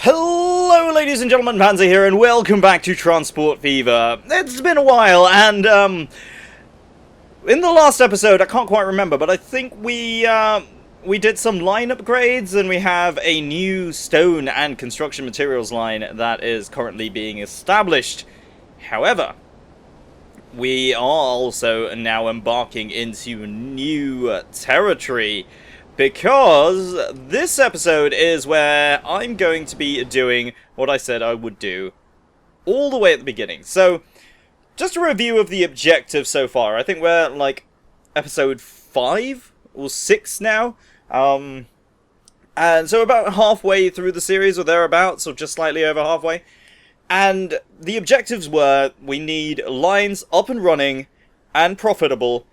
Hello ladies and gentlemen, Panzer here, and welcome back to Transport Fever. It's been a while, and in the last episode, I can't quite remember, but I think we did some line upgrades, and we have a new stone and construction materials line that is currently being established. However, we are also now embarking into new territory, because this episode is where I'm going to be doing what I said I would do all the way at the beginning. So, just a review of the objective so far. I think we're like episode 5 or 6 now. And so about halfway through the series or thereabouts, or just slightly over halfway. And the objectives were, we need lines up and running and profitable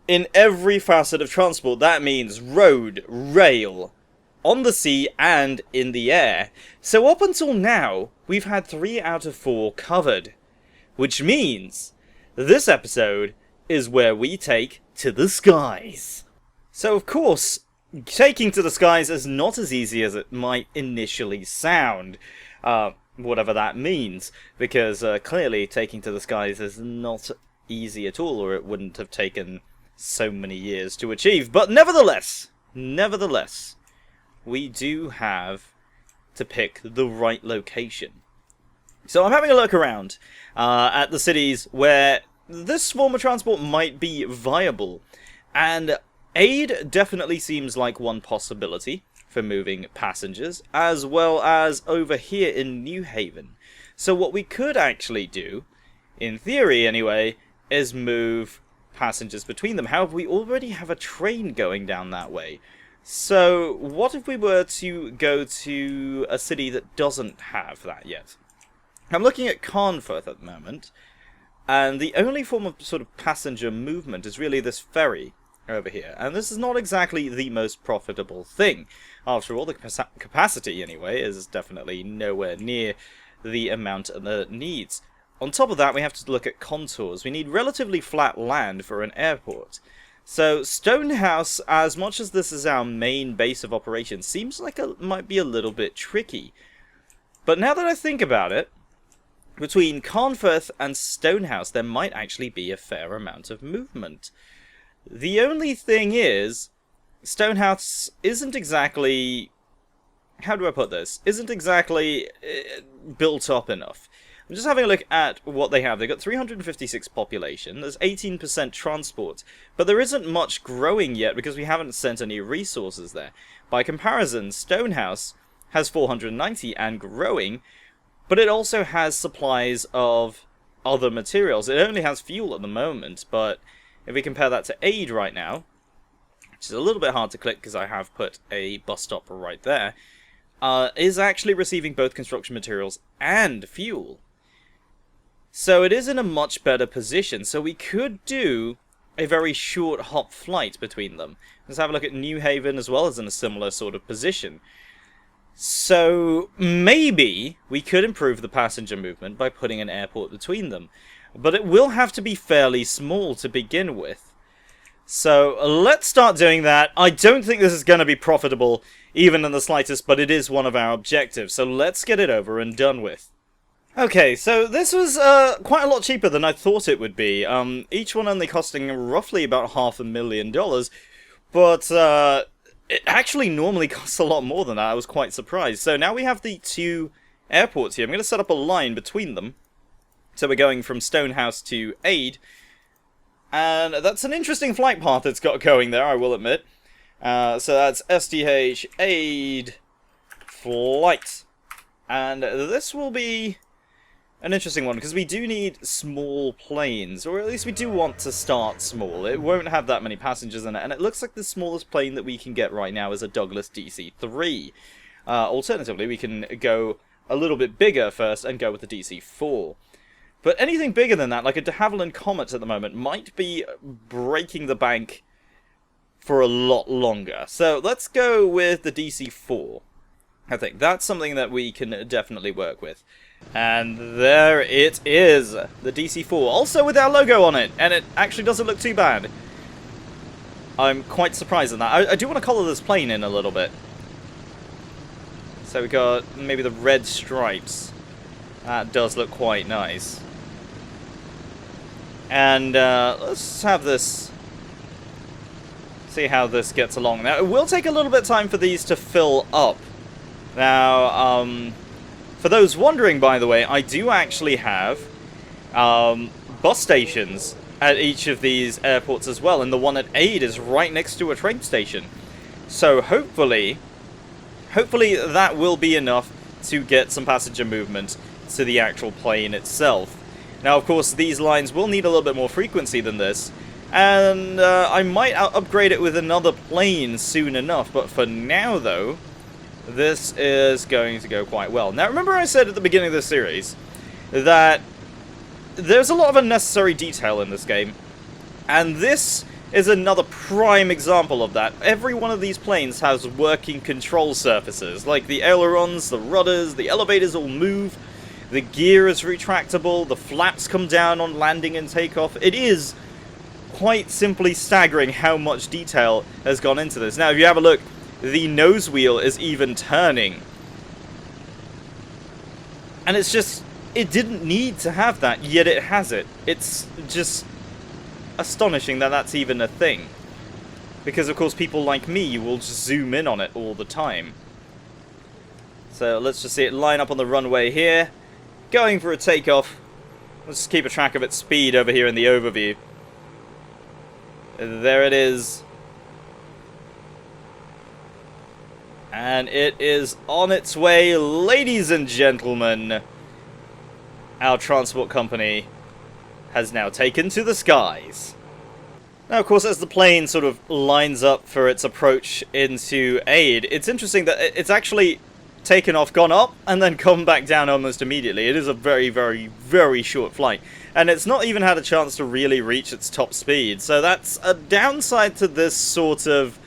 in every facet of transport. That means road, rail, on the sea, and in the air. So up until now, we've had 3 out of 4 covered. Which means this episode is where we take to the skies. So of course, taking to the skies is not as easy as it might initially sound. Whatever that means. Because clearly taking to the skies is not easy at all, or it wouldn't have taken so many years to achieve. But nevertheless, we do have to pick the right location. So I'm having a look around at the cities where this form of transport might be viable. And Aid definitely seems like one possibility for moving passengers, as well as over here in New Haven. So what we could actually do, in theory anyway, is move passengers between them. However, we already have a train going down that way. So what if we were to go to a city that doesn't have that yet? I'm looking at Carnforth at the moment, and the only form of sort of passenger movement is really this ferry over here. And this is not exactly the most profitable thing. After all, the capacity anyway is definitely nowhere near the amount that it needs. On top of that, we have to look at contours. We need relatively flat land for an airport. So, Stonehouse, as much as this is our main base of operations, seems like it might be a little bit tricky. But now that I think about it, between Carnforth and Stonehouse, there might actually be a fair amount of movement. The only thing is, Stonehouse isn't exactly... how do I put this? Isn't exactly built up enough. I'm just having a look at what they have. They've got 356 population, there's 18% transport, but there isn't much growing yet because we haven't sent any resources there. By comparison, Stonehouse has 490 and growing, but it also has supplies of other materials. It only has fuel at the moment, but if we compare that to Aid right now, which is a little bit hard to click because I have put a bus stop right there, is actually receiving both construction materials and fuel. So it is in a much better position. So we could do a very short hop flight between them. Let's have a look at New Haven as well, as in a similar sort of position. So maybe we could improve the passenger movement by putting an airport between them. But it will have to be fairly small to begin with. So let's start doing that. I don't think this is going to be profitable, even in the slightest, but it is one of our objectives. So let's get it over and done with. Okay, so this was quite a lot cheaper than I thought it would be. Each one only costing roughly about $500,000, but it actually normally costs a lot more than that. I was quite surprised. So now we have the 2 airports here. I'm going to set up a line between them. So we're going from Stonehouse to Aid, and that's an interesting flight path it's got going there, I will admit. So that's STH Aid flight, and this will be an interesting one, because we do need small planes, or at least we do want to start small. It won't have that many passengers in it, and it looks like the smallest plane that we can get right now is a Douglas DC-3. Alternatively, we can go a little bit bigger first and go with the DC-4. But anything bigger than that, like a de Havilland Comet at the moment, might be breaking the bank for a lot longer. So let's go with the DC-4. I think that's something that we can definitely work with. And there it is, the DC-4, also with our logo on it, and it actually doesn't look too bad. I'm quite surprised at that. I do want to colour this plane in a little bit. So we got maybe the red stripes. That does look quite nice. And let's have this, see how this gets along. Now, it will take a little bit of time for these to fill up. Now, for those wondering, by the way, I do actually have bus stations at each of these airports as well, and the one at Aid is right next to a train station. So hopefully that will be enough to get some passenger movement to the actual plane itself. Now, of course, these lines will need a little bit more frequency than this, and I might upgrade it with another plane soon enough, but for now, though, this is going to go quite well. Now, remember I said at the beginning of the series that there's a lot of unnecessary detail in this game, and this is another prime example of that. Every one of these planes has working control surfaces, like the ailerons, the rudders, the elevators all move, the gear is retractable, the flaps come down on landing and takeoff. It is quite simply staggering how much detail has gone into this. Now, if you have a look, the nose wheel is even turning. And it's just, it didn't need to have that, yet it has it. It's just astonishing that that's even a thing. Because, of course, people like me will just zoom in on it all the time. So let's just see it line up on the runway here. Going for a takeoff. Let's just keep a track of its speed over here in the overview. There it is. And it is on its way, ladies and gentlemen. Our transport company has now taken to the skies. Now, of course, as the plane sort of lines up for its approach into Aid, it's interesting that it's actually taken off, gone up, and then come back down almost immediately. It is a very, very, very short flight. And it's not even had a chance to really reach its top speed. So that's a downside to this sort of,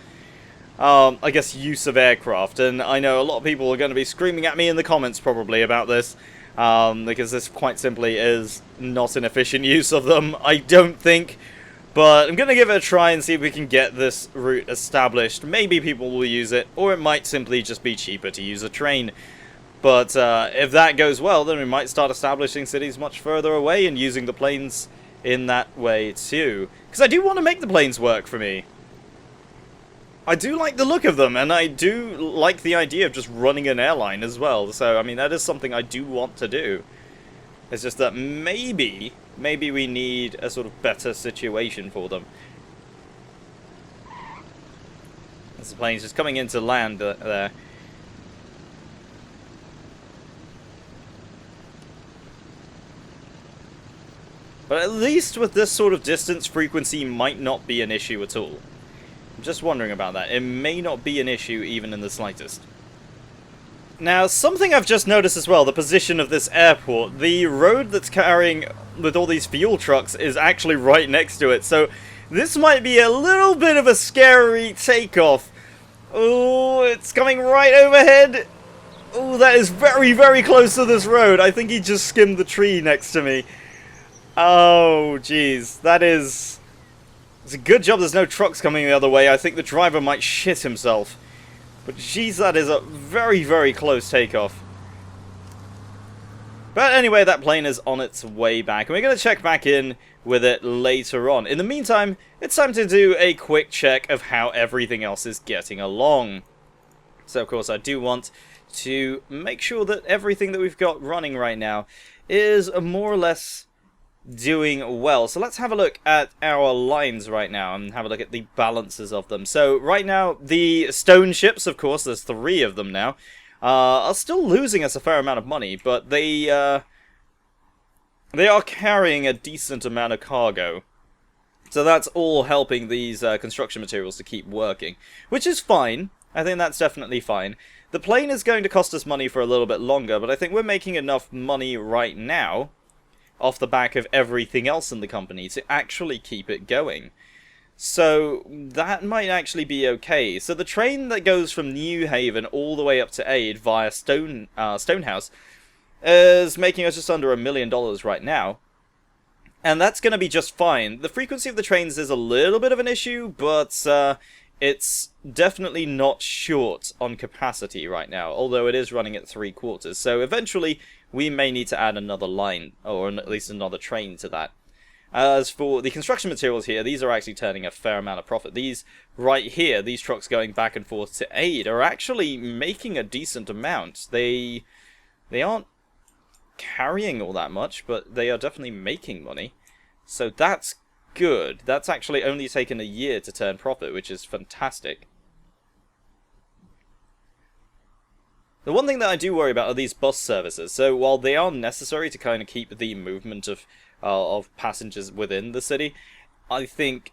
I guess, use of aircraft. And I know a lot of people are going to be screaming at me in the comments probably about this. Because this quite simply is not an efficient use of them, I don't think. But I'm going to give it a try and see if we can get this route established. Maybe people will use it, or it might simply just be cheaper to use a train. But if that goes well, then we might start establishing cities much further away and using the planes in that way too. Because I do want to make the planes work for me. I do like the look of them, and I do like the idea of just running an airline as well. So, I mean, that is something I do want to do. It's just that maybe we need a sort of better situation for them. As the plane's just coming into land there. But at least with this sort of distance, frequency might not be an issue at all. I'm just wondering about that. It may not be an issue even in the slightest. Now, something I've just noticed as well, the position of this airport. The road that's carrying with all these fuel trucks is actually right next to it, so this might be a little bit of a scary takeoff. Oh, it's coming right overhead. Oh, that is very, very close to this road. I think he just skimmed the tree next to me. Oh, jeez. That is... It's a good job there's no trucks coming the other way. I think the driver might shit himself. But jeez, that is a very, very close takeoff. But anyway, that plane is on its way back, and we're going to check back in with it later on. In the meantime, it's time to do a quick check of how everything else is getting along. So, of course, I do want to make sure that everything that we've got running right now is more or less doing well. So let's have a look at our lines right now and have a look at the balances of them. So right now, the stone ships, of course, there's 3 of them now, are still losing us a fair amount of money, but they are carrying a decent amount of cargo. So that's all helping these construction materials to keep working, which is fine. I think that's definitely fine. The plane is going to cost us money for a little bit longer, but I think we're making enough money right now off the back of everything else in the company to actually keep it going. So that might actually be okay. So the train that goes from New Haven all the way up to Aid via Stonehouse is making us just under $1 million right now. And that's going to be just fine. The frequency of the trains is a little bit of an issue, but it's definitely not short on capacity right now, although it is running at 3/4. So eventually we may need to add another line, or at least another train to that. As for the construction materials here, these are actually turning a fair amount of profit. These right here, these trucks going back and forth to aid, are actually making a decent amount. They aren't carrying all that much, but they are definitely making money. So that's good. That's actually only taken a year to turn profit, which is fantastic. The one thing that I do worry about are these bus services. So while they are necessary to kind of keep the movement of passengers within the city, I think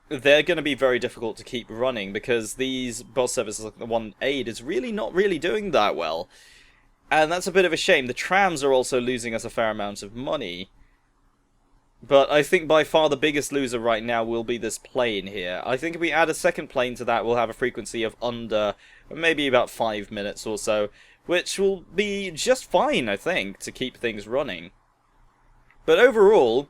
they're going to be very difficult to keep running because these bus services, like the one aid, is really not really doing that well. And that's a bit of a shame. The trams are also losing us a fair amount of money. But I think by far the biggest loser right now will be this plane here. I think if we add a second plane to that, we'll have a frequency of under maybe about 5 minutes or so, which will be just fine, I think, to keep things running. But overall,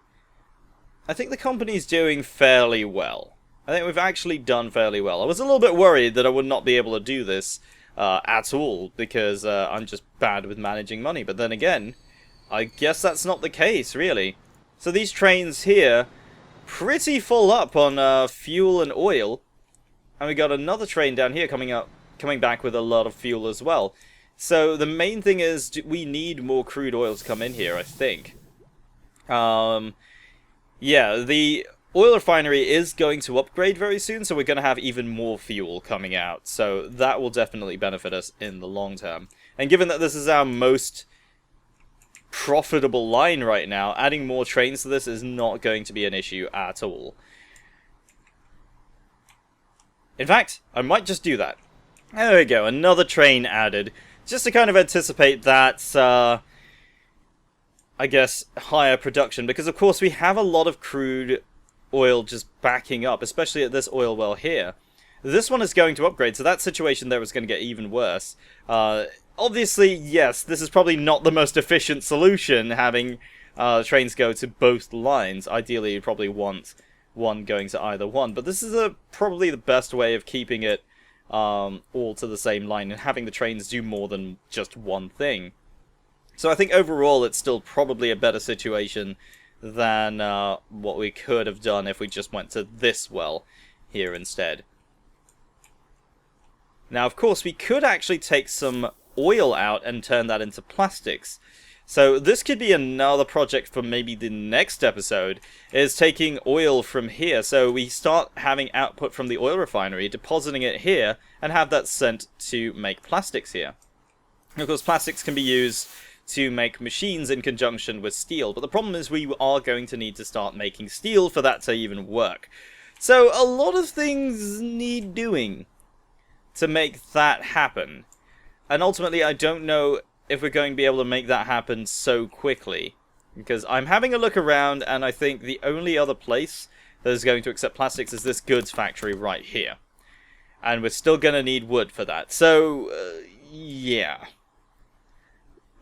I think the company's doing fairly well. I think we've actually done fairly well. I was a little bit worried that I would not be able to do this at all, because I'm just bad with managing money. But then again, I guess that's not the case, really. So these trains here, pretty full up on fuel and oil. And we got another train down here coming back with a lot of fuel as well. So the main thing is we need more crude oil to come in here, I think. Yeah, the oil refinery is going to upgrade very soon, so we're going to have even more fuel coming out. So that will definitely benefit us in the long term. And given that this is our most profitable line right now, adding more trains to this is not going to be an issue at all. In fact, I might just do that. There we go, another train added, just to kind of anticipate that, I guess, higher production, because of course we have a lot of crude oil just backing up, especially at this oil well here. This one is going to upgrade, so that situation there is going to get even worse. Obviously, yes, this is probably not the most efficient solution, having trains go to both lines. Ideally, you'd probably want one going to either one, but this is probably the best way of keeping it all to the same line and having the trains do more than just one thing. So I think overall it's still probably a better situation than what we could have done if we just went to this well here instead. Now, of course, we could actually take some oil out and turn that into plastics. So this could be another project for maybe the next episode, is taking oil from here. So we start having output from the oil refinery, depositing it here, and have that sent to make plastics here. Of course, plastics can be used to make machines in conjunction with steel, but the problem is we are going to need to start making steel for that to even work. So a lot of things need doing to make that happen. And ultimately, I don't know if we're going to be able to make that happen so quickly. Because I'm having a look around, and I think the only other place that is going to accept plastics is this goods factory right here. And we're still going to need wood for that. So, yeah.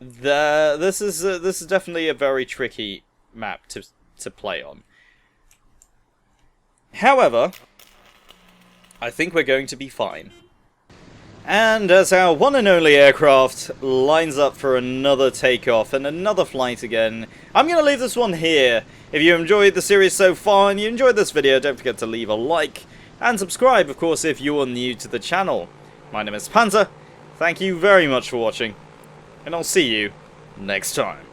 This is definitely a very tricky map to play on. However, I think we're going to be fine. And as our one and only aircraft lines up for another takeoff and another flight again, I'm going to leave this one here. If you enjoyed the series so far and you enjoyed this video, don't forget to leave a like and subscribe, of course, if you are new to the channel. My name is Panzer, thank you very much for watching, and I'll see you next time.